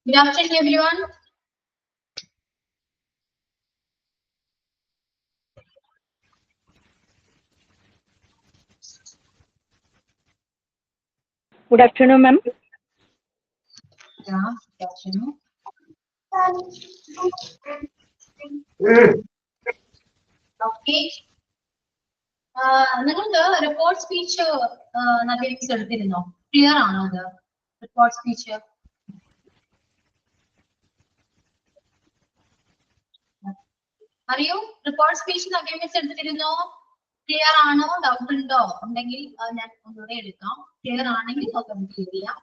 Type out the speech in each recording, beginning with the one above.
Good afternoon, everyone. Good afternoon, ma'am. Yeah, good afternoon. Okay. നിങ്ങൾക്ക് report speech നവീകരിച്ച് എടുത്തിരുന്നോ? Clear ആണോ അത്? റിപ്പോർട്ട് സ്പീച്ച് അറിയോ? റിപ്പോർട്ട് സ്പീച്ച് നവീകരിച്ച് എടുത്തിരുന്നോ? ക്ലിയർ ആണോ? ഡൗട്ട് ഉണ്ടോ? ഉണ്ടെങ്കിൽ ഞാൻ ഒന്നുകൂടെ എടുക്കാം. ക്ലിയർ ആണെങ്കിൽ നമുക്ക് ക്ലിയർ ചെയ്യാം.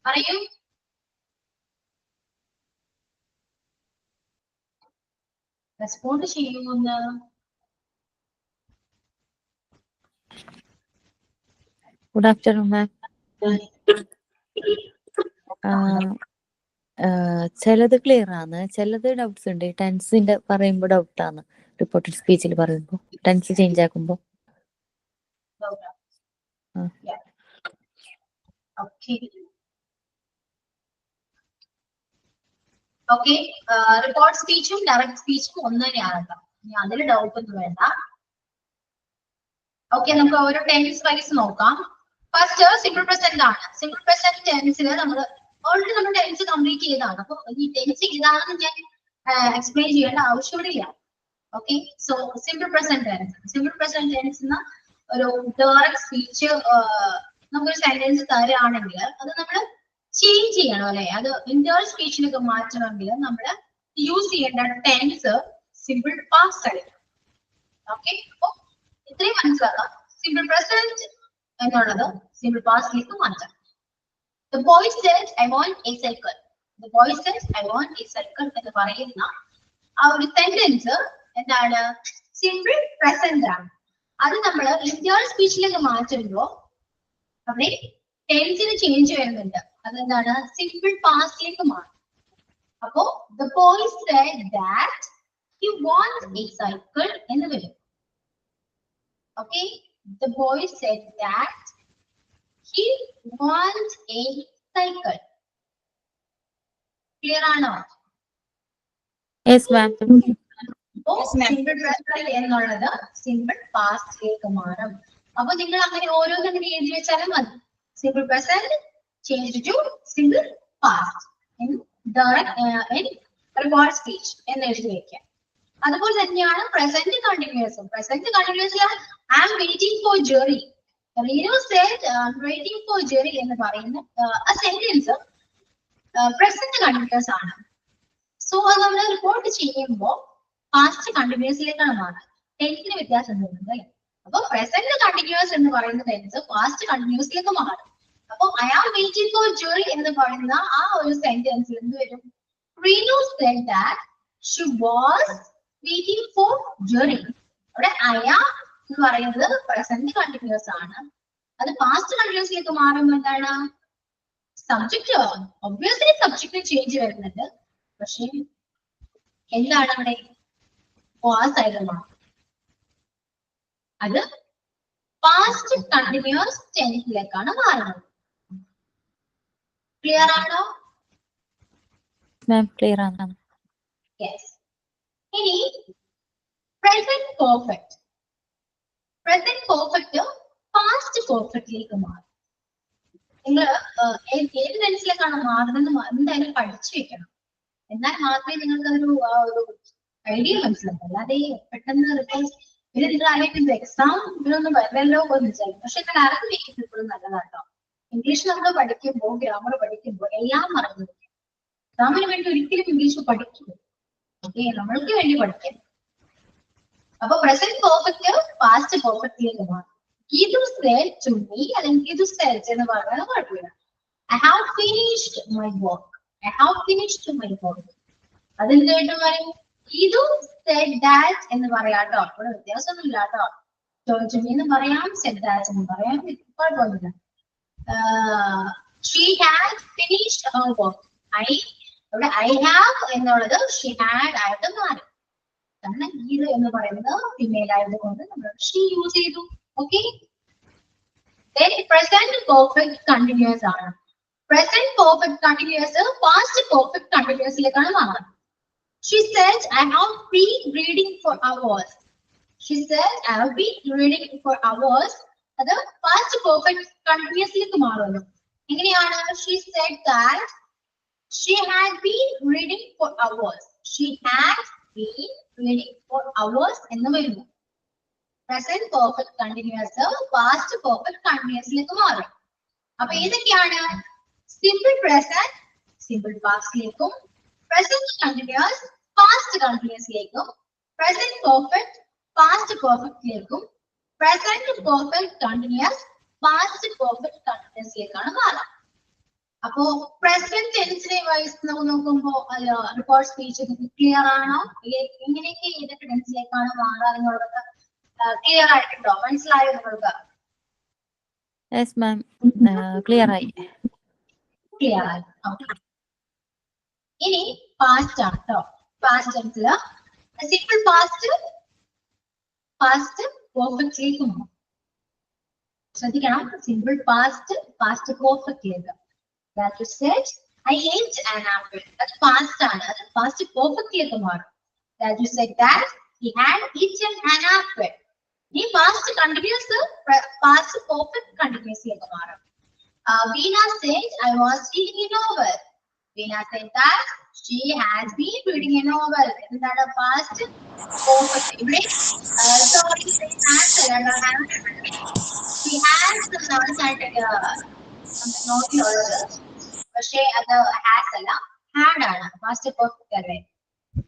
പറയൂ. റെസ്പോണ്ട് ചെയ്യുമെന്ന്. Good afternoon, ma'am. ചിലത് ക്ലിയർ ആണ്, ചിലത് ഡൗട്ട്സ് ഉണ്ട്. ടെൻസിന്റെ പറയുമ്പോൾ ഡൗട്ട് ആണ്. റിപ്പോർട്ടഡ് സ്പീച്ചിൽ പറയുമ്പോൾ ടെൻസ് ചേഞ്ച് ആക്കുമ്പോൾ. ഓക്കെ, റിപ്പോർട്ട് സ്പീച്ചും ഡയറക്റ്റ് സ്പീച്ചും ഒന്ന് തന്നെയാണ് കേട്ടോ. ഇനി അതിൽ ഡൗട്ട് ഒന്നും വേണ്ട. ഓക്കെ, നമുക്ക് ഓരോ ടെൻസ് വൈസ് നോക്കാം. ഫസ്റ്റ് സിമ്പിൾ പ്രസന്റ് ആണ്. സിമ്പിൾ പ്രസന്റ് ടെൻസിൽ നമ്മൾ ഓൾറെഡി നമ്മൾ ടെൻസ് കംപ്ലീറ്റ് ചെയ്തതാണ്. അപ്പൊ ഈ ടെൻസ് ഇതാണെന്ന് ഞാൻ എക്സ്പ്ലെയിൻ ചെയ്യേണ്ട ആവശ്യമില്ല. Okay, so simple present tense. Simple present tense ഒരു ഡയറക്റ്റ് സ്പീച്ച് നമുക്കൊരു സെന്റൻസ് തരാണെങ്കിൽ അത് നമ്മൾ ചേഞ്ച് ചെയ്യണം അല്ലെ. അത് ഇന്റേണൽ സ്പീച്ചിലൊക്കെ മാറ്റണമെങ്കിൽ നമ്മൾ യൂസ് ചെയ്യേണ്ട ടെൻസ് സിമ്പിൾ പാസ്റ്റ് ആയിരിക്കും. ഓക്കെ, അപ്പൊ ഇത്രയും മനസ്സിലാക്കാം. സിമ്പിൾ പ്രസന്റ് എന്നുള്ളത് സിമ്പിൾ പാസ്റ്റിലേക്ക് മാറ്റാം. The boy said, I want a cycle. The boy said, I want a cycle എന്ന് പറയുന്ന ആ ഒരു സെന്റൻസ് എന്താണ്? സിമ്പിൾ പ്രസന്റ് ആണ്. അത് നമ്മൾ ഇന്റേണൽ സ്പീച്ചിലേക്ക് മാറ്റുമ്പോൾ അവിടെ ടെൻസിന് ചേഞ്ച് വരുന്നുണ്ട്. അതെന്താണ്? സിമ്പിൾ പാസ്റ്റിലേക്ക് മാറും. അപ്പോ the boy said that he wants a cycle എന്ന് വരും. Okay, the boy said that he wants a cycle. Clear ആണോ? Yes, ma'am. സിമ്പിൾ പ്രസന്റ് എന്നുള്ളത് സിമ്പിൾ പാസ്റ്റിലേക്ക് മാറും. അപ്പൊ നിങ്ങൾ അങ്ങനെ ഓരോന്നും എഴുതി വെച്ചാലും മതി. Simple present change to simple past in report speech എന്ന് എഴുതി വെക്കാം. അതുപോലെ തന്നെയാണ് പ്രസന്റ് കണ്ടിന്യൂസ്. പ്രസന്റ് കണ്ടിന്യൂസിൽ I am waiting for Jerry. Reenu said I am waiting for Jerry എന്ന് പറയുന്ന ആ സെന്റൻസ് പ്രസന്റ് കണ്ടിന്യൂസ് ആണ്. സോ അത് നമ്മൾ റിപ്പോർട്ട് ചെയ്യുമ്പോൾ പാസ്റ്റ് കണ്ടിന്യൂസിലേക്കാണ് മാറുന്നത്. ടെൻസിന് വ്യത്യാസം വരുന്നുണ്ട് അല്ലേ. അപ്പൊ പ്രസന്റ് കണ്ടിന്യൂസ് എന്ന് പറയുന്ന ടെൻസ് പാസ്റ്റ് കണ്ടിന്യൂസിലേക്ക് മാറും. അപ്പൊ I am waiting for Jerry എന്ന് പറയുന്ന ആ ഒരു സെന്റൻസിൽ എന്ത് വരും? Reenu said that she was waiting for Jerry. അവിടെ ഐ ആം എന്ന് പറയുന്നത് പ്രസന്റ് കണ്ടിന്യൂസ് ആണ്. അത് പാസ്റ്റ് കണ്ടിന്യൂസിലേക്ക് മാറുമ്പോൾ എന്താണ്? സബ്ജക്റ്റ് ഒബ്വിയസ്ലി സബ്ജക്റ്റ് ചേഞ്ച് വരുന്നുണ്ട്. പക്ഷെ എന്താണ് അവിടെ? ആ സൈഡിൽ മാറും. അത് പാസ്റ്റ് കണ്ടിന്യൂസ് ടെൻസിലേക്കാണ് മാറുന്നത്. ക്ലിയർ ആണോ? മാം ക്ലിയർ ആണ്. യെസ്. ഇനി present perfect. Present perfect past പെർഫെക്റ്റിലേക്ക് മാറും. നിങ്ങൾ ഏത് ടെൻസിലേക്കാണ് മാറുന്നത് എന്തായാലും പഠിച്ചു വെക്കണം. എന്നാൽ മാത്രമേ നിങ്ങൾക്ക് ഒരു ഐഡിയ മനസ്സിലാക്കും. അല്ലാതെ പെട്ടെന്ന് ഇത് നിങ്ങൾ ആലോചിക്കുന്നത് എക്സാം ഇതിനൊന്നും വരല്ലോ എന്ന് വിചാരിക്കും. പക്ഷെ നിങ്ങൾ അറിഞ്ഞിരിക്കുന്നത് ഇപ്പോഴും നല്ലതാട്ടോ. ഇംഗ്ലീഷ് നമ്മൾ പഠിക്കുമ്പോൾ ഗ്രാമർ പഠിക്കുമ്പോൾ എല്ലാം മറന്നു വെക്കും. എക്സാമിന് വേണ്ടി ഒരിക്കലും ഇംഗ്ലീഷ് പഠിക്കും. ഓക്കെ, നമ്മൾക്ക് വേണ്ടി പഠിക്കാം. അപ്പൊ പ്രസന്റ് പെർഫെക്റ്റ് പാസ്റ്റ് പെർഫെക്റ്റിലേക്ക് മാറും. ഗീതു said to me അല്ലെങ്കിൽ ഗീതു said എന്ന് പറഞ്ഞാൽ കുഴപ്പമില്ല. I have finished my work. I have finished my work. അതെന്തായിട്ട് പറയും? ഗീതു said that എന്ന് പറയാട്ടോ. അവിടെ വ്യത്യാസമൊന്നും ഇല്ല കേട്ടോ. to me എന്ന് പറയാം, said that എന്ന് പറയാം, കുഴപ്പമൊന്നുമില്ല. She had finished her work. അവിടെ I have എന്നുള്ളത് she had ആയിട്ട് മാറി. കാരണം ഗീതു എന്ന് പറയുന്നത് ഫിമെയിൽ ആയതുകൊണ്ട് നമ്മൾ she യൂസ് ചെയ്തു. ഓക്കെ, present perfect continuous ആണ്. Present perfect continuous past perfect continuousലേക്കാണ് മാറുന്നത്. She said, I have been reading for hours. She said, I have been reading for hours. അത് past perfect continuousലേക്ക് മാറുന്നു. എങ്ങനെയാണ്? She said that she had been reading for hours. She had been reading for hours എന്ന് വരുന്നു. Present perfect continuous past perfect continuousലേക്ക് മാറും. അപ്പൊ ഏതൊക്കെയാണ്? Simple present simple pastലേക്കും, present continuous past continuousലേക്കും, present perfect past perfectലേക്കും, present perfect continuous past perfect continuousലേക്കാണ് മാറുക. അപ്പോ present ടെൻസിനെ vice നോക്കുമ്പോ report speech clear ആണോ? ഇങ്ങനെയൊക്കെ ഏതൊക്കെ ടെൻസിലേക്കാണ് മാറുക എന്നുള്ളത് ക്ലിയർ ആയിട്ടുണ്ടോ? മനസ്സിലായോ നിങ്ങൾക്ക്? യെസ് മാം, ക്ലിയർ ആയി. ക്ലിയർ ആയി. ഇനി പാസ്റ്റ് ആണ് കേട്ടോ. പാസ്റ്റ് ടെൻസില് സിമ്പിൾ പാസ്റ്റ് പെർഫെക്റ്റിലേക്ക് മാറും. ശ്രദ്ധിക്കണം, സിമ്പിൾ പാസ്റ്റ് പെർഫെക്റ്റിലേക്ക്. That you said, I ate an apple. That's past ആണ്. അത് past perfectly മാറും. That you said that he had eaten an apple. ഈ past continuous past perfect continuously മാറും. Veena said, I was reading a novel. Veena said that she has been reading a novel. എന്താണ് past perfect? ഇവിടെ sorry, she has നോക്കിയുള്ളത്, പക്ഷേ അത് has അല്ല, had ആണ്. Past perfect അല്ലേ?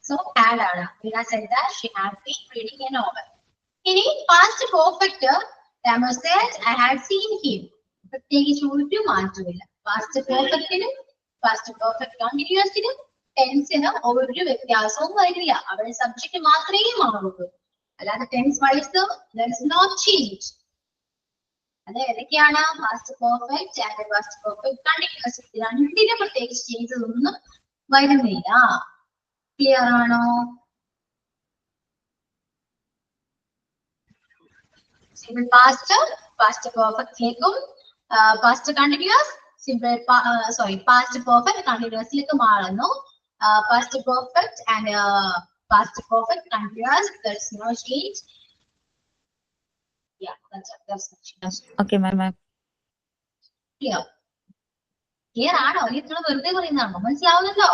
So had ആണ്. Veena said that she had been reading a novel. ഇനി past perfect, Rama said, I had seen him. പ്രത്യേകിച്ച് ഒരു മാറ്റമില്ല. പാസ്റ്റ് പെർഫെക്റ്റിനും പാസ്റ്റ് പെർഫെക്റ്റ് കണ്ടിന്യൂസിനും ടെൻസിനും ഒരു വ്യത്യാസവും വരില്ല. അവിടെ സബ്ജക്ട് മാത്രമേ മാറുള്ളൂ, അല്ലാതെ tense wise there is no change. അത് ഏതൊക്കെയാണ്? Past perfect and past perfect continuous. രണ്ടിനും പ്രത്യേകിച്ച് ചേഞ്ചസ് ഒന്നും വരുന്നില്ല. ക്ലിയർ ആണോ? സിമ്പിൾ പാസ്റ്റ് പെർഫെക്റ്റിലേക്കും past continuous simple past perfect കണ്ടിന്യൂസിലേക്ക് മാറുന്നു. Past perfect and past perfect continuous, there is no change. Yeah, that's Okay, ma'am. Clear ആണോ? നിങ്ങൾ വെറുതെ പറയുന്നതാണോ? മനസ്സിലാവുന്നുണ്ടോ?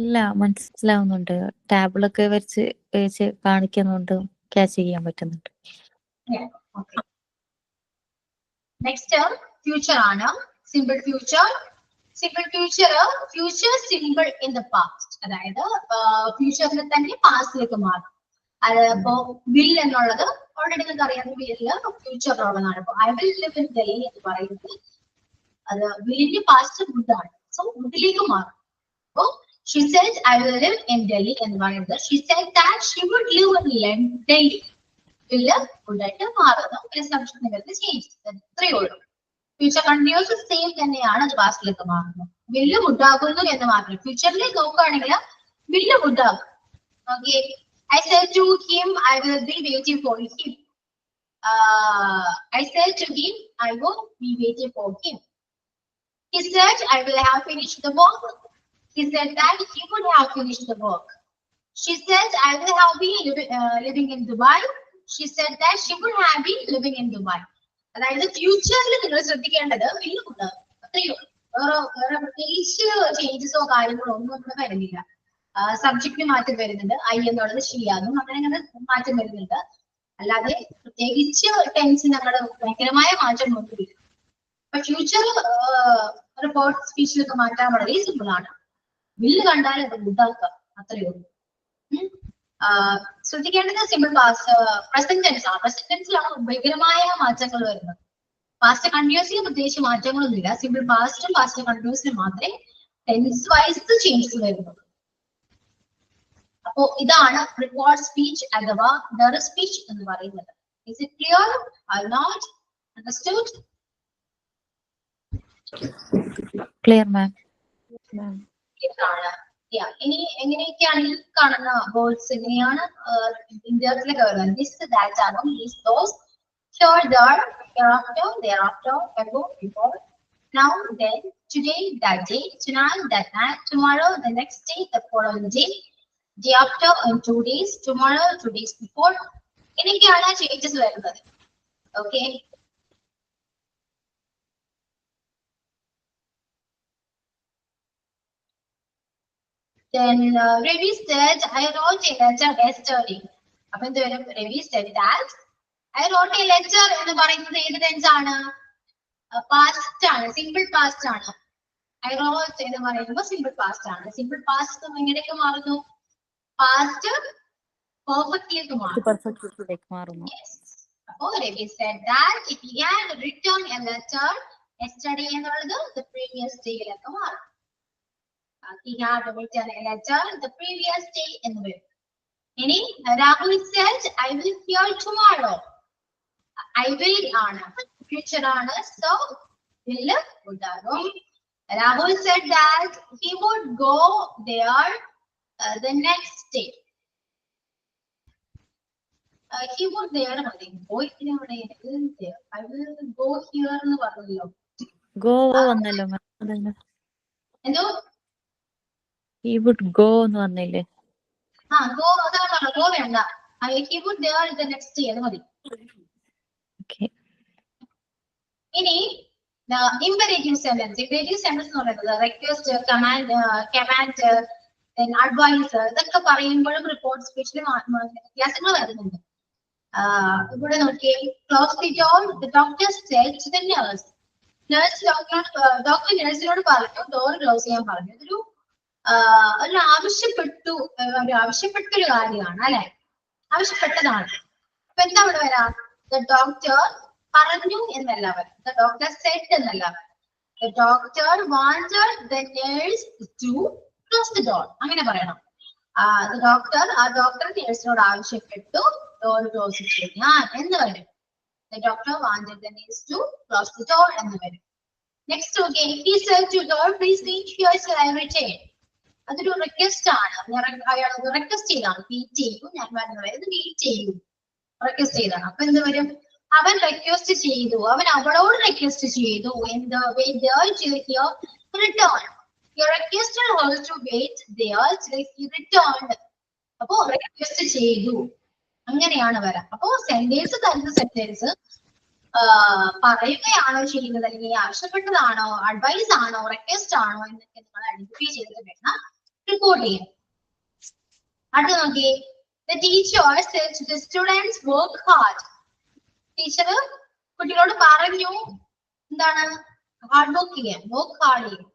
ഇല്ല, മനസ്സിലാവുന്നുണ്ട്. ടാബിളൊക്കെ വെച്ച് കാണിക്കുന്നുണ്ട്, ക്യാച്ച് ചെയ്യാൻ പറ്റുന്നുണ്ട്. നെക്സ്റ്റ് ഫ്യൂച്ചർ ആണ്. Simple future simple in the past. അതായത് ഫ്യൂച്ചറിൽ തന്നെ പാസ്റ്റിലേക്ക് മാറും. അത് ഇപ്പോ വിൽ എന്നുള്ളത് ഓൾറെഡി നിങ്ങൾക്ക് അറിയാവുന്ന വില്ല് ഫ്യൂച്ചറിലുള്ളതാണ്. ഇപ്പൊ I will live in Delhi എന്ന് പറയുന്നത് അത് വില്ലിന്റെ പാസ്റ്റ് വുഡ് ആണ്. സോ വുഡിലേക്ക് മാറും. അപ്പോ she said I will live in Delhi എന്ന് പറയുന്നത് she said that she would live in Delhi. വില്ല് വുഡായിട്ട് മാറുന്നു. ഒരു സബ്ജക്ട് നിങ്ങൾക്ക് ചേഞ്ച്, ഇത്രയേ ഉള്ളൂ. ഫ്യൂച്ചർ കണ്ടിന്യൂസ് സെയിം തന്നെയാണ്, അത് പാസ്റ്റിലേക്ക് മാറുന്നു. വില്ല് വുഡാകുന്നു എന്ന് മാത്രം. ഫ്യൂച്ചറിലേക്ക് നോക്കുകയാണെങ്കിൽ വില്ല് വുഡാകും. Okay, I said to him, I will be waiting for him. I said to him, I will be waiting for him. He said, I will have finished the work. He said that he would have finished the work. She said, I will have been living in Dubai. She said that she would have been living in Dubai. അതായത് ഫ്യൂച്ചറിൽ നിങ്ങൾ ശ്രദ്ധിക്കേണ്ടത് വില്ല് ഉണ്ടാകും, അത്രയോ. വേറെ പ്രത്യേകിച്ച് ചേഞ്ചസോ കാര്യങ്ങളോ ഒന്നും ഇവിടെ വരുന്നില്ല. സബ്ജക്റ്റിന് മാറ്റം വരുന്നുണ്ട്, ഐ എന്നുള്ളത് ഷീ ആകും, അങ്ങനെ മാറ്റം വരുന്നുണ്ട്. അല്ലാതെ പ്രത്യേകിച്ച് ടെൻസിന് നമ്മുടെ ഭയങ്കരമായ മാറ്റമൊന്നുമില്ല. അപ്പൊ ഫ്യൂച്ചർ റിപ്പോർട്ട് സ്പീച്ചിലൊക്കെ മാറ്റാൻ വളരെ സിമ്പിൾ ആണ്. വില്ല് കണ്ടാൽ അത് ഉണ്ടാക്കുക, അത്രയേ ഉള്ളൂ. ശ്രദ്ധിക്കേണ്ടത് സിമ്പിൾ പ്രസന്റ് ടെൻസ് ആണ്. പ്രസന്റ് ടെൻസിലാണ് ഭയങ്കരമായ മാറ്റങ്ങൾ വരുന്നത്. പാസ്റ്റ് കണ്ടിന്യൂസിൽ പ്രത്യേകിച്ച് മാറ്റങ്ങളൊന്നുമില്ല. സിമ്പിൾ പാസ്റ്റും പാസ്റ്റ് കണ്ടിന്യൂസിലും മാത്രമേ ടെൻസ് വൈസ് ചേഞ്ചസ് വരുന്നുള്ളൂ. അപ്പോ ഇതാണ് റിപ്പോർട്ട് സ്പീച്ച് അഥവാ ഡയറക്ട് സ്പീച്ച് എന്ന് പറയുന്നത്. Is it clear or not? Understood? Clear, ma'am. ഇനി എങ്ങനെയൊക്കെയാണ് ഈ കാണുന്ന വേർഡ്സ് എങ്ങനെയാണ് ഇന്ത്യയിലേക്ക് വരുന്നത്? ദിസ്, ദാറ്റ് ആണ്, is, those, here, there, hereafter, thereafter, ago, before, now, then, today, that day, tonight, that night, tomorrow, the next day, the following day, day after, in 2 days, tomorrow, 2 days before. ഇങ്ങനെയൊക്കെയാണ് changes വരുന്നത്. Okay, then Ravi said, I wrote a letter yesterday. അപ്പൊ എന്ത് വരും? Ravi said that I wrote a letter എന്ന് പറയുന്നത് ഏത് tense ആണ്? Past ആണ്, സിമ്പിൾ പാസ്റ്റ് ആണ്. I wrote എന്ന് പറയുമ്പോൾ സിമ്പിൾ പാസ്റ്റ് ആണ്. സിമ്പിൾ പാസ്റ്റ് എങ്ങനെയൊക്കെ മാറുന്നു? പാസ്റ്റ് പെർഫെക്റ്റ്ലേക്ക് മാറുന്നു. Yes. അപ്പോ Ravi said that he had written a letter yesterday എന്നുള്ളത് the previous day യിലേക്ക് മാറും. He had written a letter the previous day എന്ന് വരും. ഇനി Rahul said, I will hear tomorrow. I will ആണ്, future ആണ്, so will ഉണ്ടാകും. Rahul said that he would go there the next day. He would there മതി. പോയി ഇവിടെ I will go here എന്ന് പറഞ്ഞല്ലോ. Go വന്നല്ലോ. എന്തോ? He would go എന്ന് പറഞ്ഞില്ലേ? go അതാണ്, go വേണ്ട. He would there the next day എന്ന് മതി. Okay. ഇനി imperative sentence. Imperative sentence എന്ന് പറയുന്നത് request, command, then advice ഇതൊക്കെ പറയുമ്പോഴും റിപ്പോർട്ട് സ്പീച്ചിൽ വ്യത്യാസങ്ങൾ വരുന്നുണ്ട്. ഇവിടെ നോക്കിയേ, close the door, the doctor said to the nurse. Doctor നഴ്സിനോട് പറഞ്ഞു ഡോർ ക്ലോസ് ചെയ്യാൻ പറഞ്ഞു. ഇതൊരു ആവശ്യപ്പെട്ടൊരു കാര്യമാണ് അല്ലെ, ആവശ്യപ്പെട്ടതാണ്. അപ്പൊ എന്താ ഇവിടെ വരാം? The doctor പറഞ്ഞു എന്നല്ല വരാം, the doctor said എന്നല്ല വരാം. The doctor wanted the nurse to close the door അങ്ങനെ പറയണം. The doctor നഴ്സിനോട് ആവശ്യപ്പെട്ടു ഡോർ ക്ലോസ് ചെയ്യാൻ എന്ന് വരും. The doctor wanted the nurse to close the door എന്ന് വരും. Next, okay, he said to her, please reach here till I return. അതൊരു request ആണ്. അയാൾ റിക്വസ്റ്റ് ചെയ്താണ്, വെയിറ്റ് ചെയ്യും, ഞാൻ വരുന്നത് വെയിറ്റ് ചെയ്യും, റിക്വസ്റ്റ് ചെയ്താണ്. അപ്പൊ എന്ത് വരും? അവൻ റിക്വസ്റ്റ് ചെയ്തു, അവൻ അവളോട് റിക്വസ്റ്റ് ചെയ്തു. Return. He requested her to wait there till he returned. അപ്പോ റിക്വസ്റ്റ് ചെയ്തു അങ്ങനെയാണ് വരാം. അപ്പോ സെന്റൻസ് തരുന്ന സെന്റൻസ് പറയുകയാണോ ചെയ്യുന്നത്, അല്ലെങ്കിൽ ആവശ്യപ്പെട്ടതാണോ, അഡ്വൈസ് ആണോ, റിക്വസ്റ്റ് ആണോ എന്നൊക്കെ നിങ്ങൾ ഐഡന്റിഫൈ ചെയ്തിട്ട് വേണം റിപ്പോർട്ട് ചെയ്യാൻ. അടുത്ത നോക്കി, the teacher said to the students work hard. Teacher കുട്ടികളോട് പറഞ്ഞു എന്താണ്? ഹാർഡ് വർക്ക് ചെയ്യാൻ, വർക്ക് ഹാർഡ് ചെയ്യാൻ.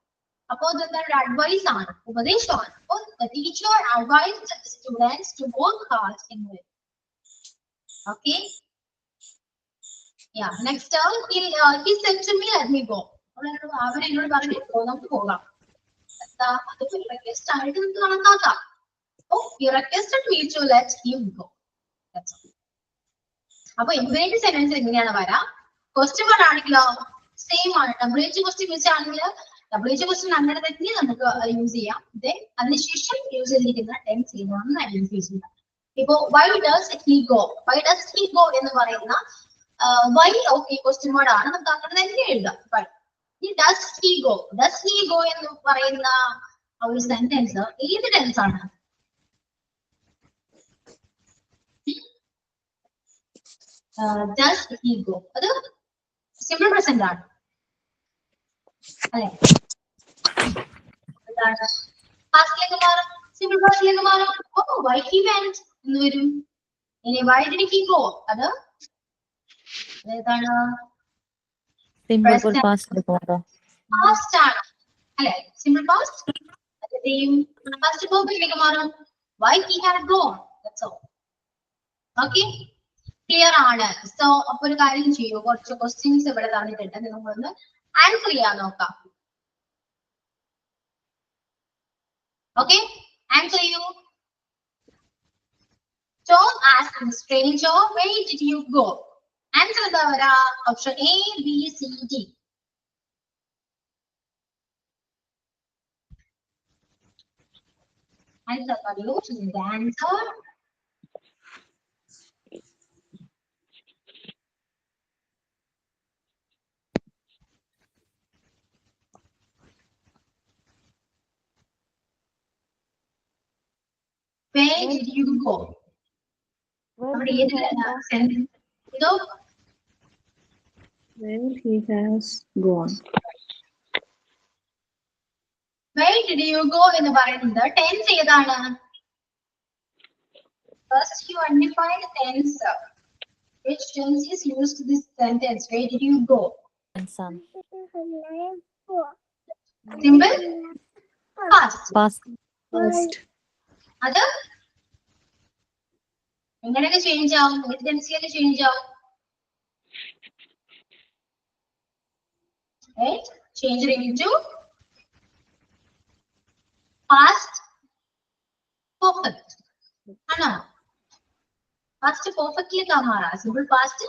അപ്പോ ഇതെന്താണ്? അഡ്വൈസ് ആണ്, ഉപദേശമാണ്. അപ്പോ the teacher advised the students to work hard എന്ന് വരും. Okay. Yeah. Next, he said to me, let me go. അവൻ എന്നോട് പറഞ്ഞു നമുക്ക് പോകാം. റിക്വസ്റ്റ് ആയിട്ട് നമുക്ക് കണക്കാക്കാം. He requested me to let him go. That's all. അപ്പൊ ഇംപെരേറ്റീവ് സെന്റൻസ് എങ്ങനെയാണ് വരാം? ക്വസ്റ്റ്യൻ വേർഡ് ആണെങ്കിലോ സെയിം ആണ്. WH ക്വസ്റ്റ്യൻ വെച്ചാണെങ്കിൽ WH ക്വസ്റ്റ്യൻ അങ്ങനെ തന്നെ നമുക്ക് യൂസ് ചെയ്യാം. അതിനുശേഷം യൂസ് ചെയ്തിരിക്കുന്ന ടെൻസ് ഏതാണെന്ന് ഐഡന്റിഫൈ ചെയ്യാം. ഇപ്പോ why does he go? Why does he go എന്ന് പറയുന്ന why okay ക്വസ്റ്റ്യൻ വേർഡ് ആണ്, നമുക്ക് അങ്ങനെ തന്നെ എഴുതാം. Why does he go? Does he go എന്ന് പറയുന്ന ഒരു സെന്റൻസ് ഏത് ടെൻസ് ആണ്? Does he go? അത് സിമ്പിൾ പ്രസന്റ് ആണ് അല്ലെ? പാസ്റ്റിലേക്ക് മാറും, സിമ്പിൾ പാസ്റ്റിലേക്ക് മാറും. why he went എന്ന് വരും. ഇനി why did he go? അത് ഏതാണ്? സിമ്പിൾ പാസ്റ്റ് പാസ്റ്റ് ആണ് അല്ലെ? സിമ്പിൾ പാസ്റ്റ് പാസ്റ്റ് പെർഫെക്റ്റിലേക്ക് മാറും. why he had gone. That's all. Okay. Clear ആണ്. സോ അപ്പൊ ഒരു കാര്യം ചെയ്യൂ, കുറച്ച് ക്വസ്റ്റ്യൻസ് ഇവിടെ തന്നിട്ടുണ്ട്, നിങ്ങളൊന്ന് ആൻസർ ചെയ്യാൻ നോക്കാം. ഓക്കെ, ആൻസർ ചെയ്യൂ. Tom asked the stranger, where did you go? Answer എന്താ വരാ? Option A, B, C, D. Answer പറയൂ. Answer Where did you go? അവിടെ ഏതിലാണ് sentence? ഇതോ Where he has gone. where did you go എന്ന് പറയുന്നത് tense ഏതാണ്? First you identify the tense. Which tense is used to this sentence? Where did you go? Tense ആണ്. Simple? Past. Past. Past. അത് എങ്ങനെയൊക്കെ change ആവും? ഏത് ടെൻസിലൊക്കെ change ആവും? Right? Change it into past perfect. ആണോ? Past perfect ലേക്ക് മാറാം. Simple past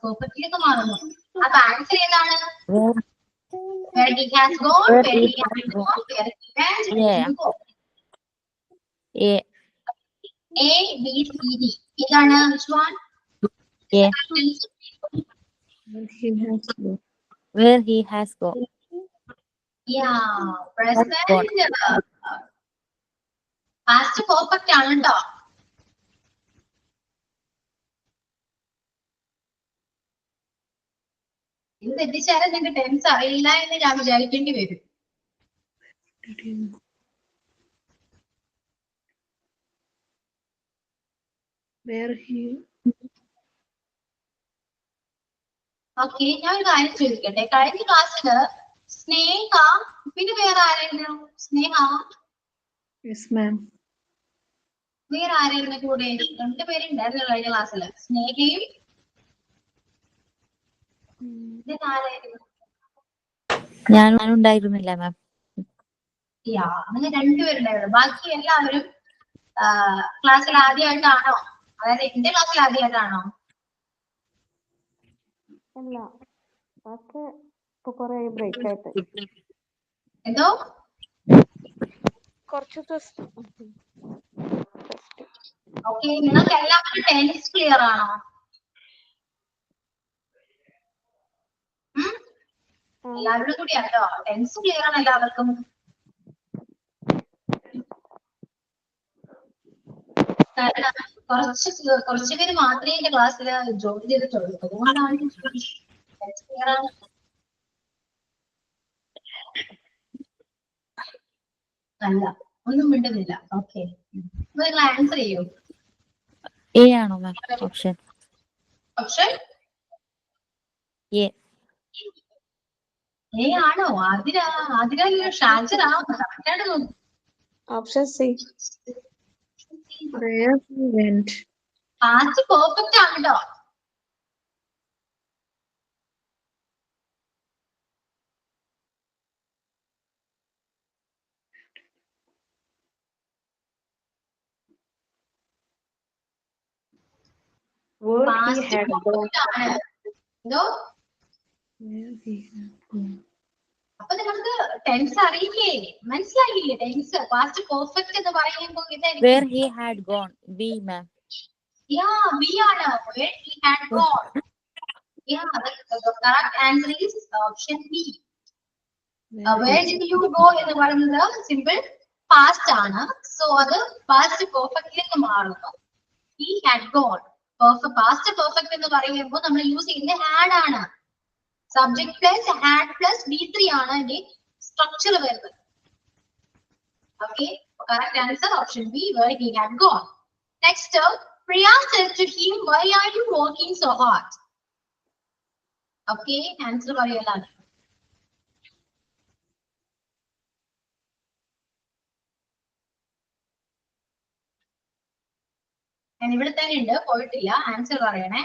perfect ലേക്ക് മാറുന്നു. അപ്പൊ ആൻസർ ഏതാണ്? Where he has gone, where he has gone, where he went, where he go. A. A, B, C, D. ഏതാണ്? Which one? A. Where he has gone. Where he has gone. Yeah, present. Past perfect ആണ് കേട്ടോ. ഇത് തെറ്റിച്ചാലും നിങ്ങൾക്ക് tense അറിയില്ല എന്ന് ഞാൻ വിചാരിക്കേണ്ടി വരും. Did he? Where he? Okay, ഞാൻ ഒരു കാര്യം ചോദിക്കട്ടെ. കഴിഞ്ഞ ക്ലാസ്സില് സ്നേഹ പിന്നെ വേറെ ആരായിരുന്നു? സ്നേഹ Yes, ma'am. വേറെ ആരായിരുന്നു കൂടെ? രണ്ടുപേരുണ്ടായിരുന്നു കഴിഞ്ഞ ക്ലാസ്സില്. സ്നേഹയും ഇതിന് ആരായിരുന്നു? ഞാനുണ്ടായിരുന്നില്ല മാം. യാ, അങ്ങനെ രണ്ടുപേരുണ്ടായിരുന്നു. ബാക്കി എല്ലാവരും ക്ലാസ്സിൽ ആദ്യമായിട്ടാണോ? അതായത് എന്റെ ക്ലാസ്സിൽ ആദ്യമായിട്ടാണോ? അല്ല, ഒക്കെ ഇപ്പൊ കുറെ ബ്രേക്ക് ആയിട്ട്. എന്തോ? കുറച്ച് ഓക്കെ, നിങ്ങൾക്ക് എല്ലാവരും ടെൻസ് ക്ലിയർ ആണോ? എല്ലാവരും കൂടി ആണോ? ടെൻസ് ക്ലിയർ ആണ് എല്ലാവർക്കും? കാരണം കുറച്ച് പേര് മാത്രമേ എന്റെ ക്ലാസ്സിൽ ജോയിൻ ചെയ്തിട്ടുള്ളൂ. അതുകൊണ്ടാണ് ടെൻസ് ക്ലിയർ ആണ്. അല്ല, ഒന്നും മിണ്ടുന്നില്ല. ഓക്കെ, നിങ്ങൾ ആൻസർ ചെയ്യൂ. A ആണോ ma'am? Option option A. A ആണോ? ആതിര ഷാജറ കറക്റ്റായിട്ട് നോക്കും. Option C. Where he went. Past perfect ആണ് കേട്ടോ. പാസ്റ്റ് പെർഫെക്റ്റ് ആണ്. എന്തോ? Where he had gone. അപ്പൊ നിങ്ങൾക്ക് ടെൻസ് അറിയില്ലേ? മനസ്സിലായില്ലേ? ടെൻസ് പാസ്റ്റ് പെർഫെക്റ്റ് എന്ന് പറയുമ്പോൾ ഇതായിരിക്കും. Where he had gone. B ma'am. Yeah, B ആണ്. Where he had gone. Yeah, the correct answer is option B. Where did you go എന്ന് പറയുന്നത് സിമ്പിൾ പാസ്റ്റ് ആണ്. സോ അത് പാസ്റ്റ് പെർഫെക്റ്റിലേക്ക് മാറുന്നു. He had gone. Past perfect എന്ന് പറയുമ്പോൾ നമ്മൾ use ചെയ്യുന്നത് had ആണ്. Subject plus had plus B3 ആണ് അതിന്റെ സ്ട്രക്ചർ വരുന്നത്. Okay, correct answer option B, where he had gone. Next, Priya said to him, why are you working so hard? Okay, answer പറയല്ല. ഞാൻ ഇവിടെ തന്നെ ഉണ്ട്, പോയിട്ടില്ല. ആൻസർ പറയണേ.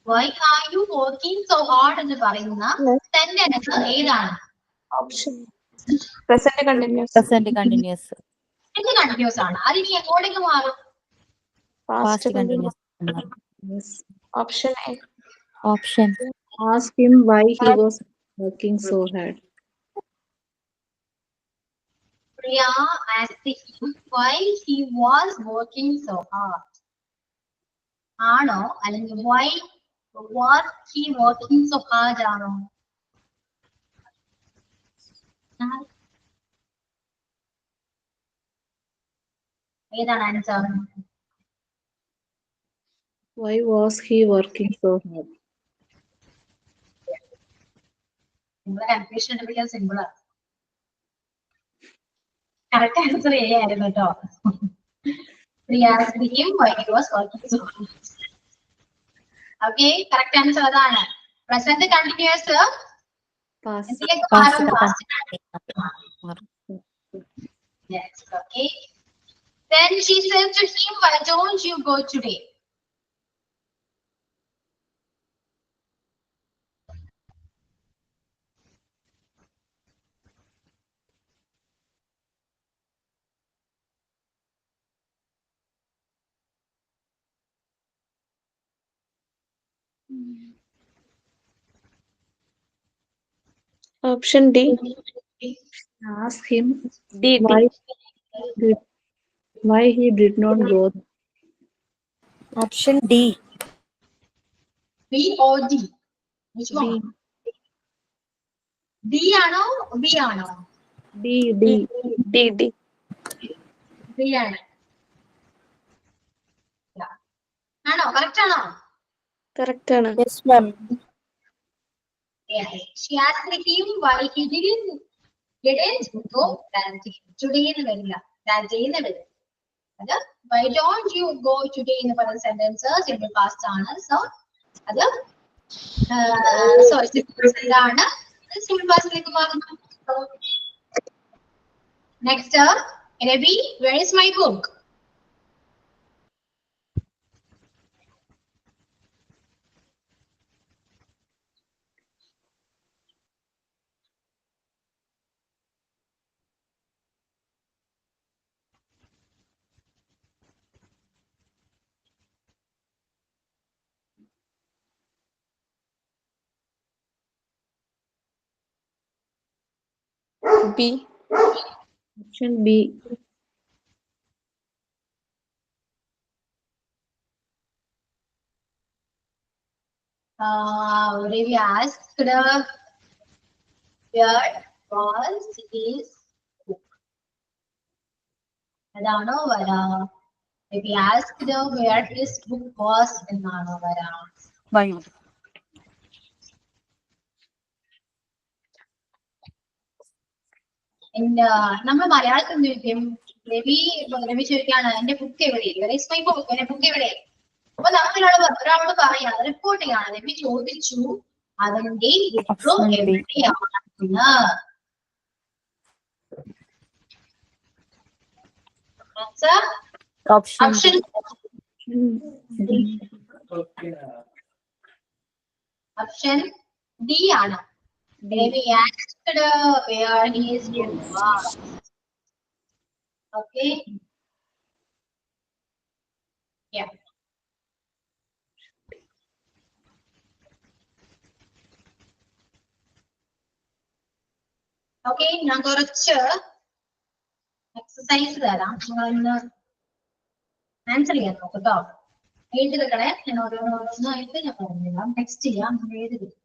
Why are you working so hard എന്ന് പറയുന്ന സെന്റൻസ് ഏതാണ്? Option Present continuous. Present continuous. ഇത് കണ്ടിന്യൂസ് ആണ്. അതിനി എങ്ങോട്ടേക്ക് മാറും? Past continuous. Yes. Option A. Option. Ask him why he was working so hard. Priya asked him why he was working so hard. ആണോ അല്ലെങ്കിൽ why was he working so hard ആണോ? ഏതാണ് answer? Why was he working so hard? നിങ്ങളെ confusion ഉണ്ടെങ്കിൽ simple ആണ്. Correct answer A ആയിരുന്നു കേട്ടോ. Priya asked him why he was working so hard. Okay, correct answer അതാണ്. Present continuous Past. എന്തിലേക്ക് Past മാറും? continuous. Yes, okay. Then she said to him, why don't you go today? Option D. Ask him D. why he did not go. Option D. B or D? Which one? D ആണോ B ആണോ? D. D. B ആണ്. Yeah. ആണോ? Correct ആണോ? Correct ആണ്. Yes, ma'am. Yes. She asked him why he didn't go that day. Today എന്ന് വരില്ല. That day എന്ന് വരില്ല. അത് why don't you go today എന്ന് പറയുന്ന സെന്റൻസ് സിമ്പിൾ പാസ്റ്റ് ആണ്. സോ അത് ആണ്. സിമ്പിൾ പാസ്റ്റിലേക്ക് മാറുന്നു. Next Ravi, where is my book? B. Option B. Ravi asked where was his book? അതാണോ വരാ? Ravi asked where his book was എന്നാണോ വരാ? Why? നമ്മൾ മലയാളത്തിൽ എന്ത് ചോദിക്കും? രവി ചോദിക്കാണ് എന്റെ ബുക്ക് എവിടെ? മൈ ബുക്ക്, എന്റെ ബുക്ക് എവിടെ? അപ്പൊ ഒരാളോട് പറയാ റിപ്പോർട്ട് ചെയ്യാണ്. രവി ചോദിച്ചു അവന്റെ ബുക്ക് എവിടെയാണെന്ന്. Option ഓപ്ഷൻ ഡി ആണ്. Ravi asked where his book was. Okay. Yeah. Okay, ഞാൻ കുറച്ച് എക്സസൈസ് തരാം. നിങ്ങളൊന്ന് ആൻസർ ചെയ്യാൻ നോക്കൂ കേട്ടോ. എഴുതി വെക്കണേ. ഞാൻ ഓരോന്നായിട്ട് ഞാൻ പറഞ്ഞുതരാം. ടെക്സ്റ്റ് ചെയ്യാം, എഴുതി വെക്കും.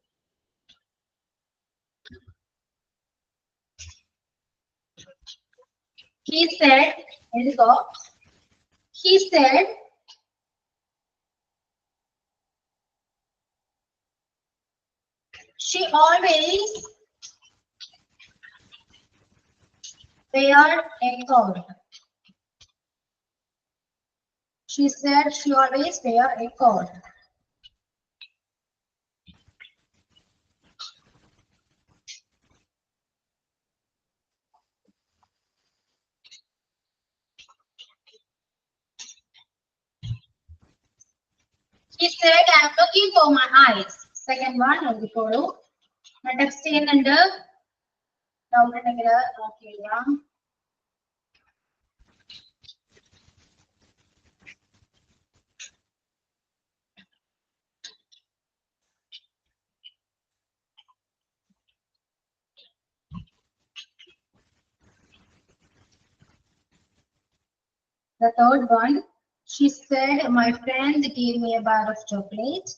He said, she always wear a coat. She said she always wear a coat. He said, I am looking for my eyes. Second one, I'll follow. Text ചെയ്യുന്നുണ്ട്. ഡൗട്ട് ഉണ്ടെങ്കിൽ നോക്കി എഴുതാം. The third one, she said, my friend gave me a bar of chocolate.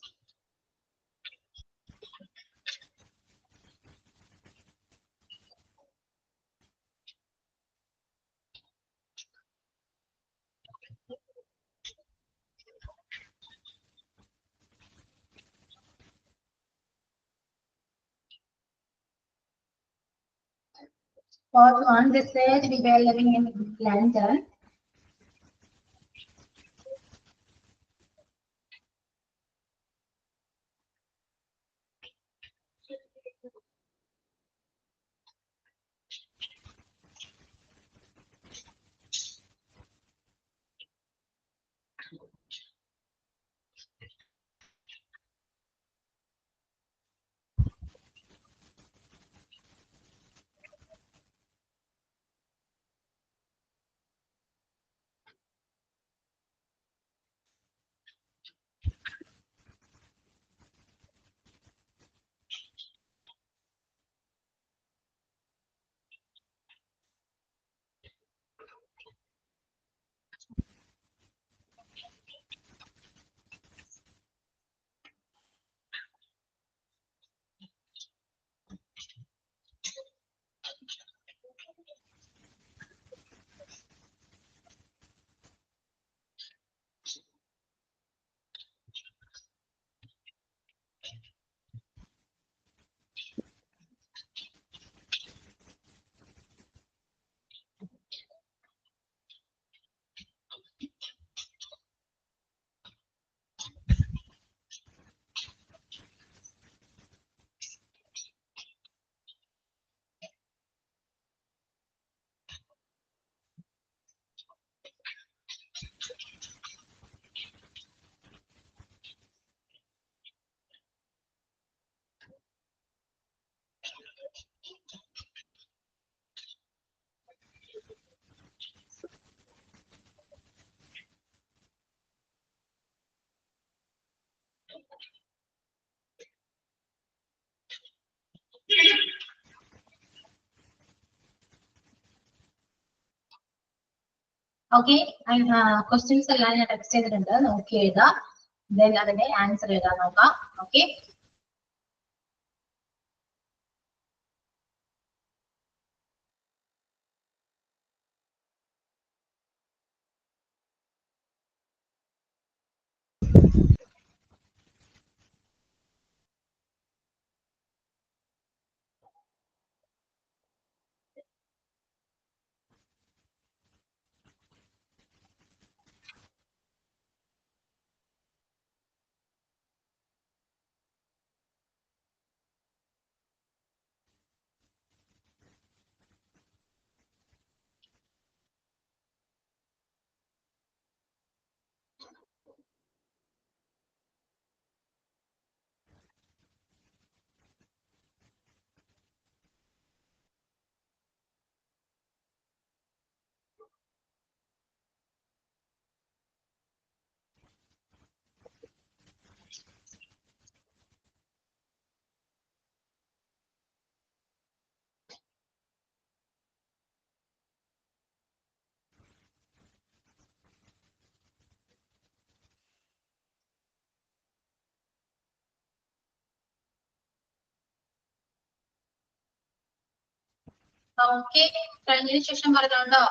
Fourth one, they said we were living in London. Okay, questions എല്ലാം ഞാൻ text ചെയ്തിട്ടുണ്ട്, നോക്കി എഴുതാം. Then അതിന്റെ ആൻസർ എഴുതാൻ നോക്കാം. Okay. Okay, കഴിഞ്ഞതിന് ശേഷം പറഞ്ഞോണ്ടോ?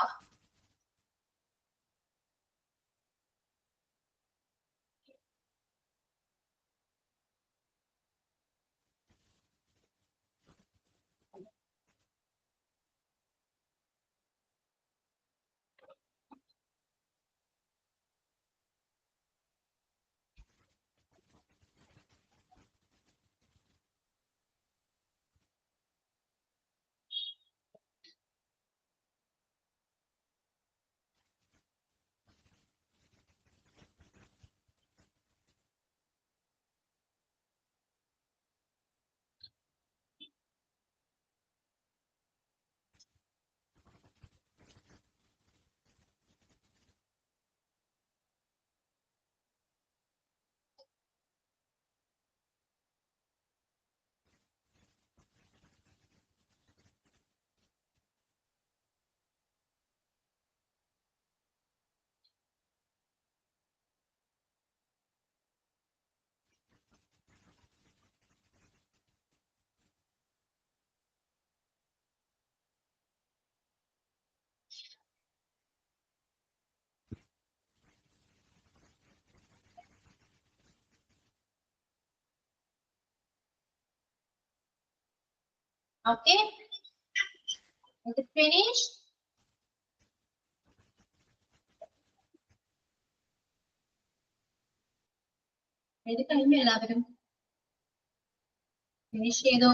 Okay? Is it finished? എഴുതി കഴിഞ്ഞു എല്ലാവരും? ഫിനിഷ് ചെയ്തോ?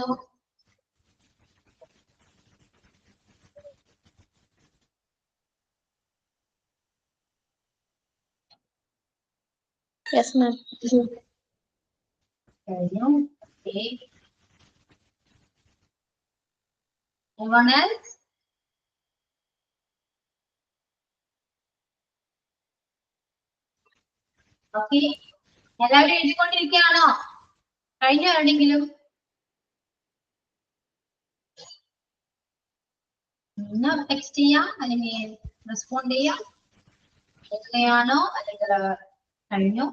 Yes, ma'am. കഴിഞ്ഞു. Okay. Anyone else? Okay. എല്ലാവരും എഴുതിക്കൊണ്ടിരിക്കുകയാണോ? കഴിഞ്ഞോ എവിടെയെങ്കിലും? ഒന്ന് ടെക്സ്റ്റ് ചെയ്യാം അല്ലെങ്കിൽ റെസ്പോണ്ട് ചെയ്യാം. എങ്ങനെയാണോ അല്ലെങ്കിൽ കഴിഞ്ഞു?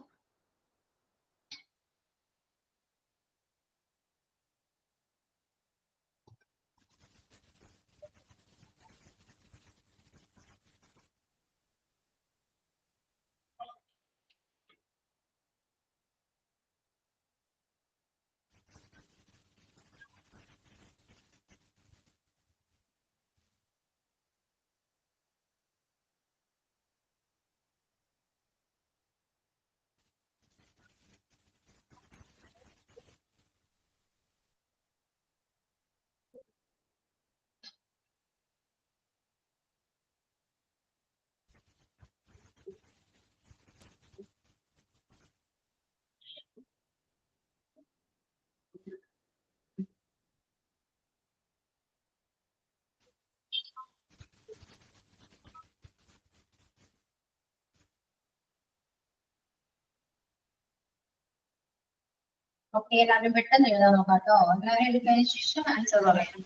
ഓക്കെ, എല്ലാവരും പെട്ടെന്ന് എഴുതാൻ നോക്കാം കേട്ടോ. എല്ലാവരും എടുത്തതിന് ശേഷം ആൻസർ പറയാം.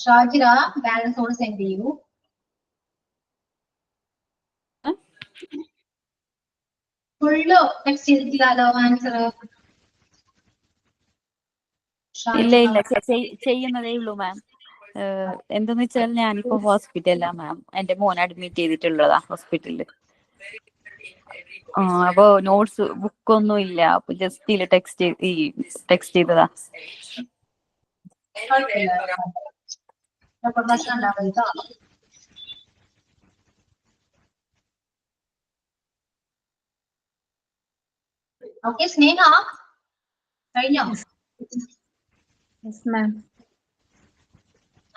ഷാജിറ ബാലൻസ് ഓട് സെൻഡ് ചെയ്യൂ. ഫുള്ള് ടെക്സ്റ്റ് ചെയ്തിട്ടില്ലല്ലോ ആൻസർ. ഇല്ല ഇല്ല ചെയ്യുന്നതേ ഉള്ളൂ മാം. എന്തെന്ന് വെച്ചാൽ ഞാനിപ്പോ ഹോസ്പിറ്റലിലാ മാം. എന്റെ മോനെ അഡ്മിറ്റ് ചെയ്തിട്ടുള്ളതാ ഹോസ്പിറ്റലില്. അപ്പൊ നോട്ട്സ് ബുക്കൊന്നും ഇല്ല. അപ്പൊ ജസ്റ്റ് ടെക്സ്റ്റ് ചെയ്തതാ. ഓക്കെ, സ്നേഹ കഴിഞ്ഞോ? Yes, ma'am.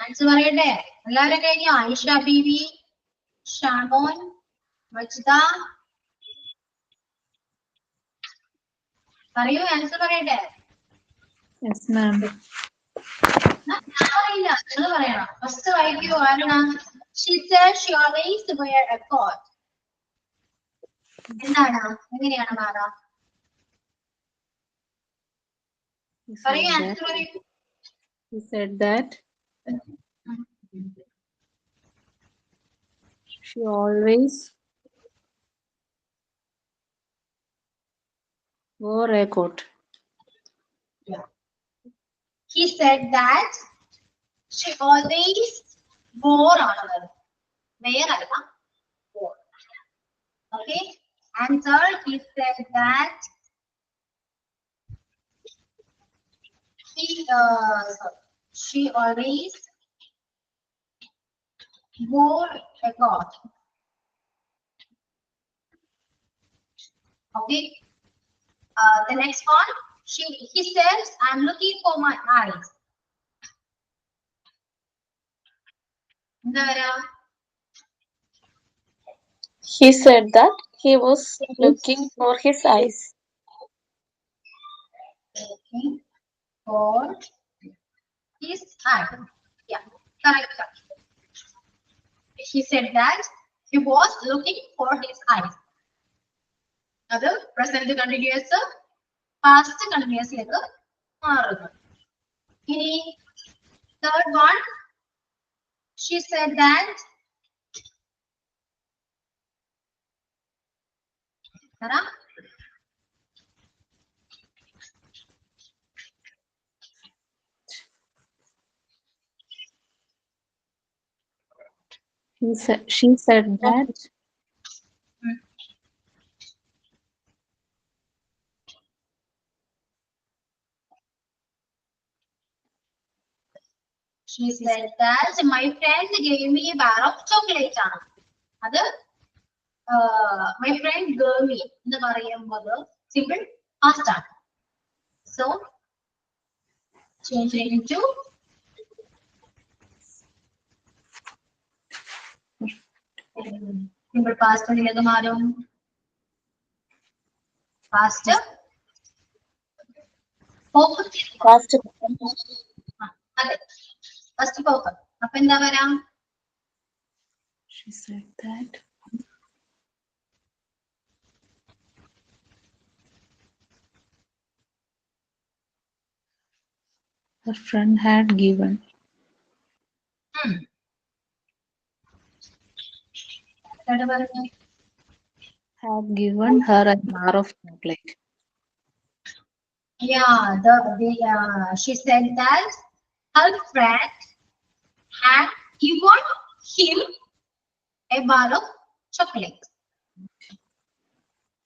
ആൻസർ പറയട്ടെ? എല്ലാവരും കഴിഞ്ഞോ? ആയിഷ ബീവി, ഷാമോൻ, വജ്ദ, പറയൂ, ആൻസർ പറയട്ടെ? Yes, ma'am. ഞാൻ പറയില്ല, നിങ്ങൾ പറയണം. ഫസ്റ്റ് വായിക്കൂ. ആരാണ്? She said she always wear a coat. എന്താണ്? എങ്ങനെയാണ് മാറാ? പറയൂ, ആൻസർ പറയൂ. He said that she always wore a coat. He said that she always wore ആണത്. wear അല്ല, wore. Okay, answer. He said that she always wore a coat. Okay. The next one. He says, I'm looking for my eyes. He said that he was looking for his eyes. Looking for his eyes. Yeah, correct. He said that he was looking for his eyes. അത് present continuous past കണ്ടിന്യൂസിലേക്ക് മാറുന്നു. ഇനി third one. She said that She said that She said that my friend gave me a bar of chocolate. Other my friend gave me the mother simple past. So change it into simple past past perfect. Past. അതെ first perfect. അപ്പൊ എന്താ വരാ? She said that her friend had given എന്താണ് പറഞ്ഞത്? her a bar of chocolate. Yeah, she said that her friend had given him a bar of chocolate.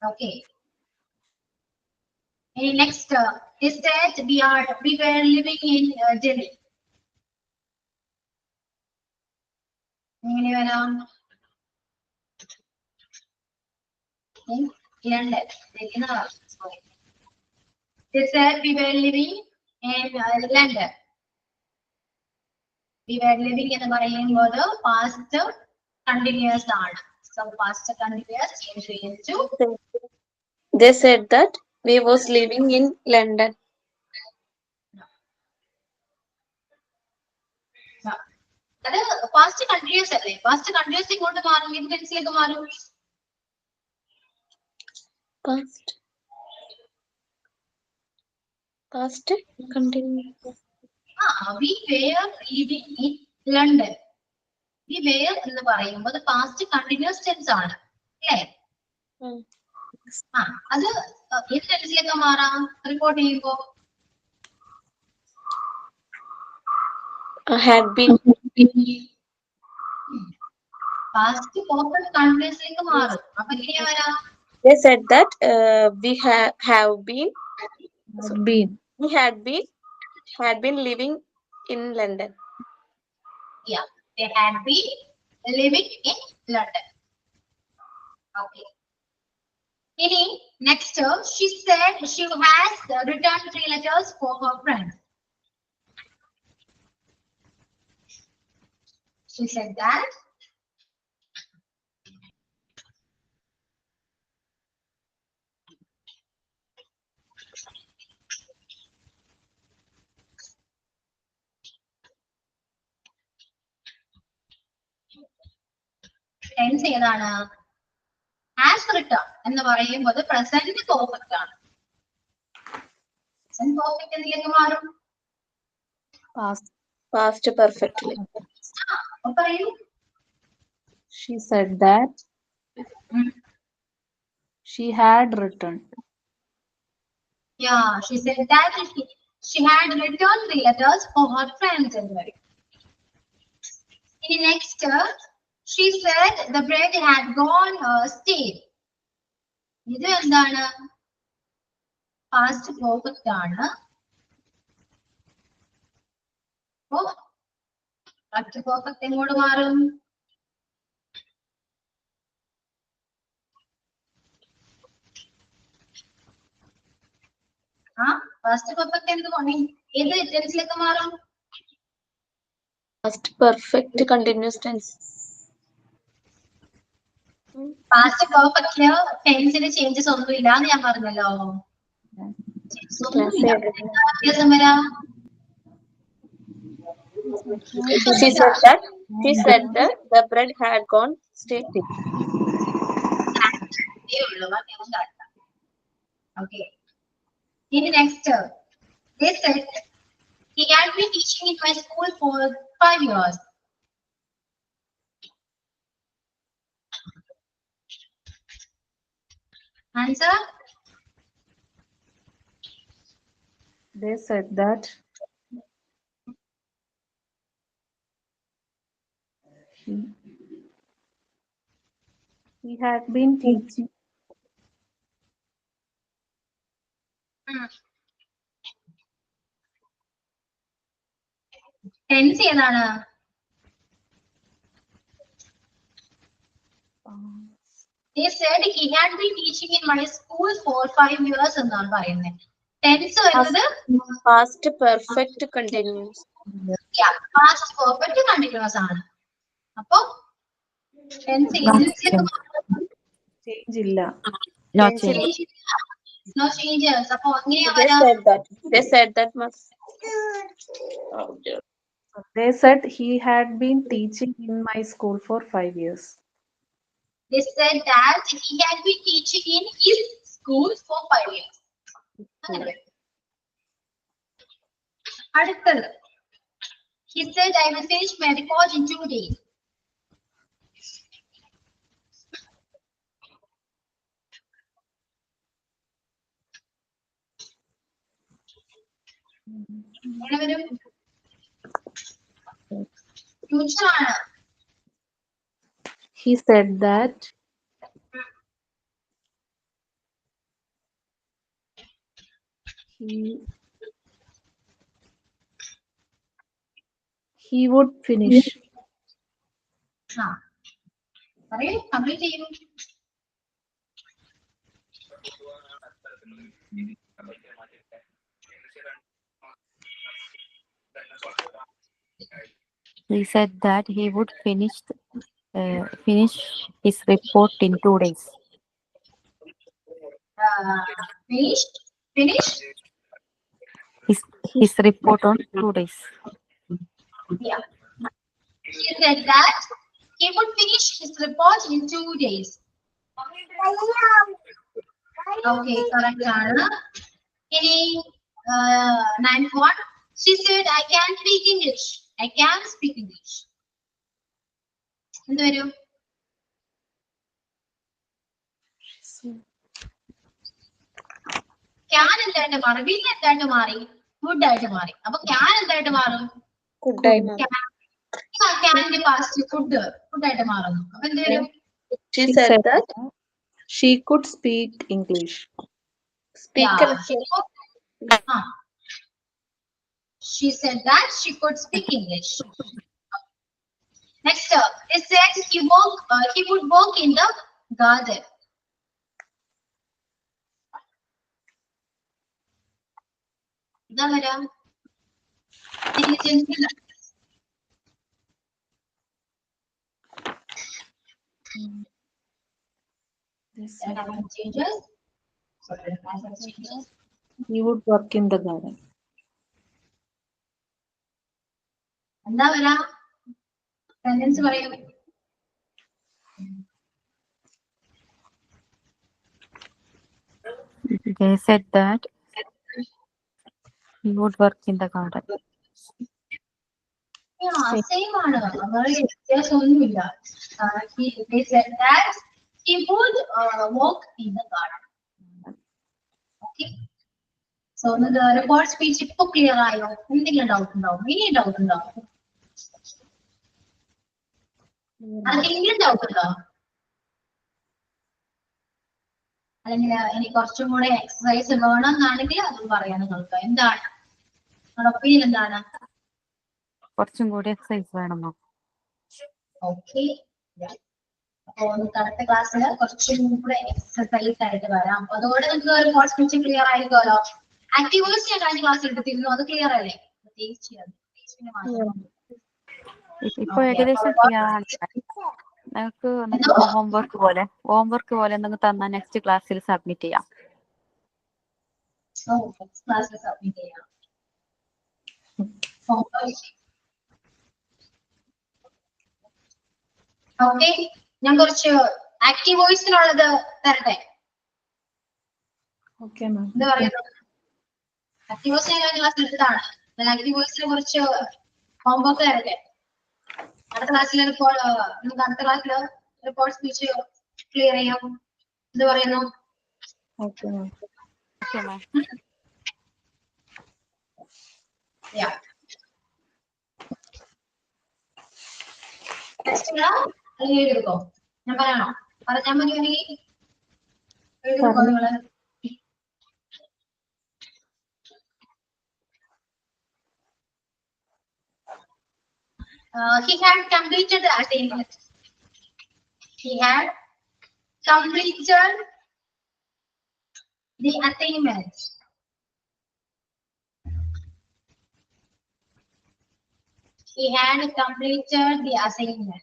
Okay. And next, he said we were living in Delhi. എങ്ങനെ വരാം? London. Sorry. They said we were living in London. We were living എന്ന് പറയുമ്പോൾ past continuous ആണ്. So past continuous change into They said that we was living in London. അത് past continuous അല്ലേ? Past continuous ഇങ്ങോട്ട് മാറും, ഇത് ടെൻസിലേക്ക് മാറും. Past continue. We were living in London. We were എന്ന് പറയുമ്പോൾ past continuous tense ആണ് അല്ലേ? അത് ഏത് ടെൻസിലേക്ക് മാറാം റിപ്പോർട്ട് ചെയ്യുമ്പോ? Had been. Past perfect continuousലേക്ക് മാറും. അപ്പൊ എങ്ങനെയാ വരാ? They said that we had been living in London. Yeah, they had been living in London. Okay. Next, she said she has returned 3 letters for her friend. She said that tense ഏതാണ്? Has returned എന്ന് പറയുമ്പോൾ present perfect ആണ്. Present perfect എന്തിലേക്ക് മാറും? Past perfectly. പറയൂ. She said that she had returned. Yeah, she said that she had returned 3 letters for her friends. Next, she said the bread had gone stale. ഇത് എന്താണ്? Past perfect ആണ്. Past perfect എങ്ങോട്ട് മാറും? Past perfect എന്ത് പണി? ഏത് ടെൻസിലേക്ക് മാറും? Past perfect continuous tense. Past perfect ടെൻസിന് ചേഞ്ചസ് ഒന്നുമില്ല എന്ന് ഞാൻ പറഞ്ഞല്ലോ. വ്യത്യാസം വരാം. She said that the bread had gone stale. Okay. Next, they said he had been teaching in my school for 5 years. Answer? They said that he had been teaching tense ഏതാണ്? They said he had been teaching in my school for 5 years എന്നാണ് പറയുന്നത്. Tense വരുന്നത് Past perfect continuous. Past perfect continuous ആണ്. അപ്പൊ tense change ഇല്ല. No Tense change. No changes. അപ്പൊ എങ്ങനെയാ They വരാ? said that. They said that must. Oh, dear. They said he had been teaching in my school for 5 years. They said that he had been teaching in his school for 5 years. അങ്ങനെ വരും. അടുത്തത് he said I will finish my report in 2 days. എങ്ങനെ വരും? Future ആണ്. He said that he would finish. ആ പറയൂ, complete ചെയ്യൂ. He said that he would finish his report in 2 days. Finish. His report on 2 days. Yeah. He said that he would finish his report in 2 days. Okay, correct ആണ്. ഇനി 9th one. She said I can speak English. I can speak English. എന്ത് വരും? Can എന്തായിട്ട് മാറി? will എന്തായിട്ട് മാറി? would ആയിട്ട് മാറി. അപ്പൊ can എന്തായിട്ട് മാറും? Good time. Can past food ആയിട്ട് മാറുന്നു. അപ്പൊ എന്ത് വരും? She said that. She could speak English. Speak. Yeah, she said that she could speak English. Next up, it says he would walk in the garden. എന്താ വരാ? Changes. He would work in the garden. എന്താ വരാ? Sentence പറയൂ. They said that he would work in the garden. Same ആണ്. വളരെ വ്യത്യാസമൊന്നുമില്ല. They said that he would walk in the garden. Okay. So the report speech ഇപ്പൊ clear ആയോ? എന്തെങ്കിലും doubt ഉണ്ടാവും? ഇനി ഡൗട്ട് ഉണ്ടാവും? ആർക്കെങ്കിലും ഡൗട്ട് ഉണ്ടോ? അല്ലെങ്കിൽ ഇനി കുറച്ചും കൂടെ എക്സസൈസ് വേണമെന്നാണെങ്കിൽ അതും പറയാം നിങ്ങൾക്ക്. എന്താണ് നിങ്ങളുടെ ഒപ്പീനിയൻ? എന്താണ്? കുറച്ചും കൂടി എക്സസൈസ് വേണമോ? ഓക്കെ. അപ്പൊ അടുത്ത ക്ലാസ്സിൽ കുറച്ചും കൂടെ എക്സസൈസ് ആയിട്ട് വരാം. അപ്പൊ അതോടെ നിങ്ങൾക്ക് റിപ്പോർട്ട് സ്പീച്ച് ക്ലിയർ ആയിരിക്കുമല്ലോ. ആക്ടിവേഴ്സ് ഞാൻ കഴിഞ്ഞ ക്ലാസ്സിൽ എടുത്തിരുന്നു, അത് ക്ലിയർ അല്ലേ? ഇപ്പൊ ഏകദേശം ക്ലിയർ ആണ്. നിങ്ങൾക്ക് ഹോംവർക്ക് പോലെ എന്തെങ്കിലും തന്നാൽ നെക്സ്റ്റ് ക്ലാസ്സിൽ സബ്മിറ്റ് ചെയ്യാം. ക്ലാസ്സിൽ സബ്മിറ്റ് ചെയ്യാം. ഓക്കെ, ഞാൻ കുറച്ച് ആക്റ്റീവ് വോയിസിനുള്ളത് തരട്ടെ? Okay, ma'am. എന്താ പറയുന്നത്? ആക്റ്റീവ് വോയിസ് ഞാൻ ക്ലാസ് എടുത്തതാണ്. ആക്റ്റീവ് വോയിസിന് കുറച്ച് ഹോംവർക്ക് തരട്ടെ? അടുത്ത ക്ലാസ്സിൽ റിപ്പോർട്ട് സ്പീച്ച് ക്ലിയർ ചെയ്യാം. എന്ത് പറയുന്നു? Okay, ma'am. Okay, ma'am. Yeah. Next എഴുതിയെടുക്കോ? ഞാൻ പറയണോ? പറഞ്ഞാൽ മതി. എഴുതിയെടുക്കോ നിങ്ങള്? He had completed the assignment. He had completed the assignment. He had completed the assignment.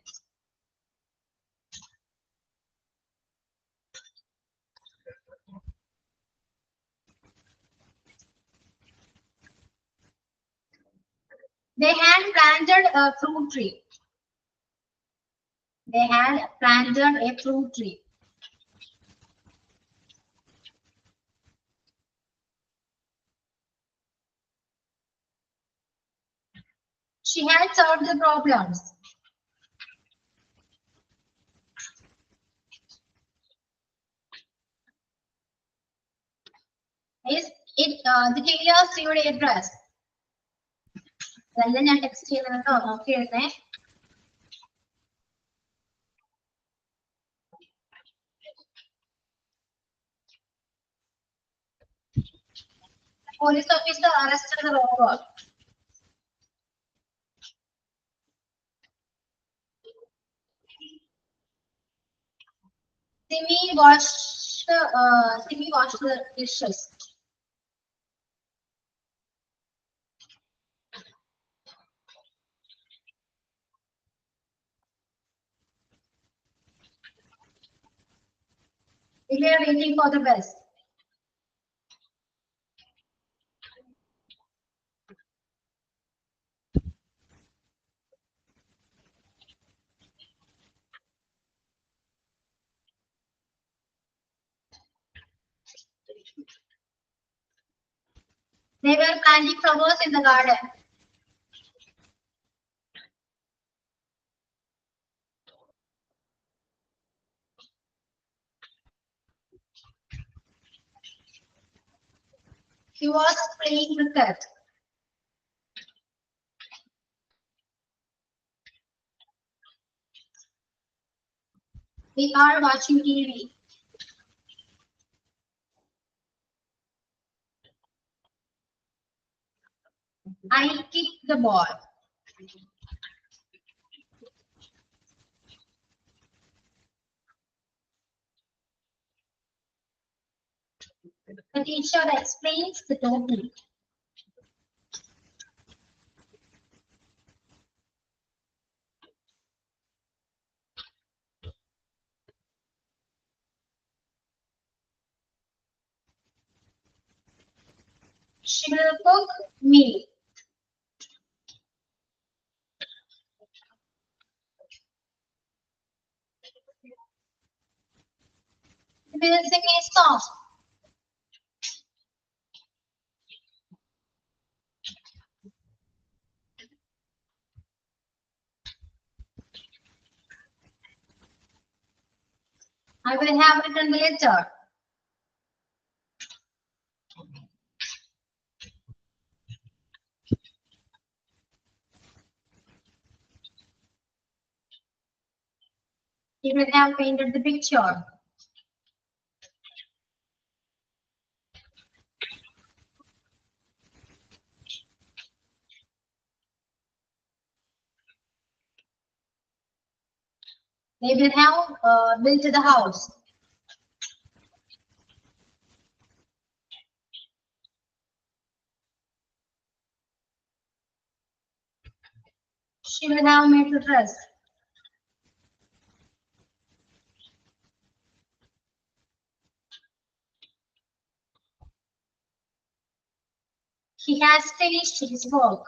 They had planted a fruit tree. They had planted a fruit tree. She had solved the problems. Is it the tailor's your address? Then I text you. Okay, police officer arrested the robber. Simi washed the dishes. We were waiting for the bus. They were planting flowers in the garden. He was playing cricket. We are watching TV. I kicked the ball. The teacher explains the topic. She will cook me. We will sing a song. I will have written the letter. He will have painted the picture. They will have built the house. She will have made the dress. He has finished his work.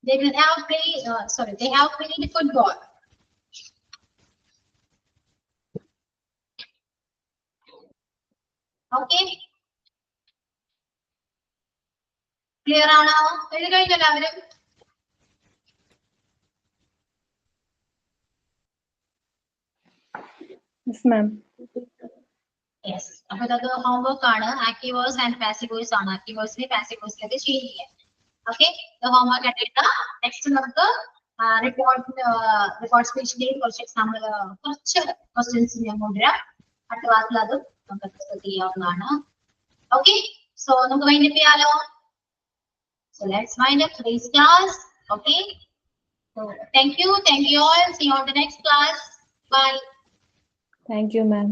They will have played. They have played football. Okay. Clear ആണോ? എഴുതി കഴിഞ്ഞോ എല്ലാവരും? Yes, ma'am. Yes. അപ്പോൾ ഇതൊക്കെ homework ആണ്. Active voice and passive voice ആണ്. Active voice നെ passive voice ലേക്ക് change ചെയ്യാം. Okay. ഇത് homework ആയിട്ട് next നമുക്ക് report speech ന്റെ കുറച്ച് questions ഞാൻ കൊണ്ടുവരാം. അടുത്ത ക്ലാസ്സിൽ അത് നമുക്ക് ഡിസ്കസ് ചെയ്യാവുന്നതാണ്. ഓക്കെ, സോ നമുക്ക് വൈൻഡ് അപ്പ് ചെയ്യാലോ. So let's wind up today's class. Okay. So thank you all. See you on the next class. Bye. Thank you, ma'am.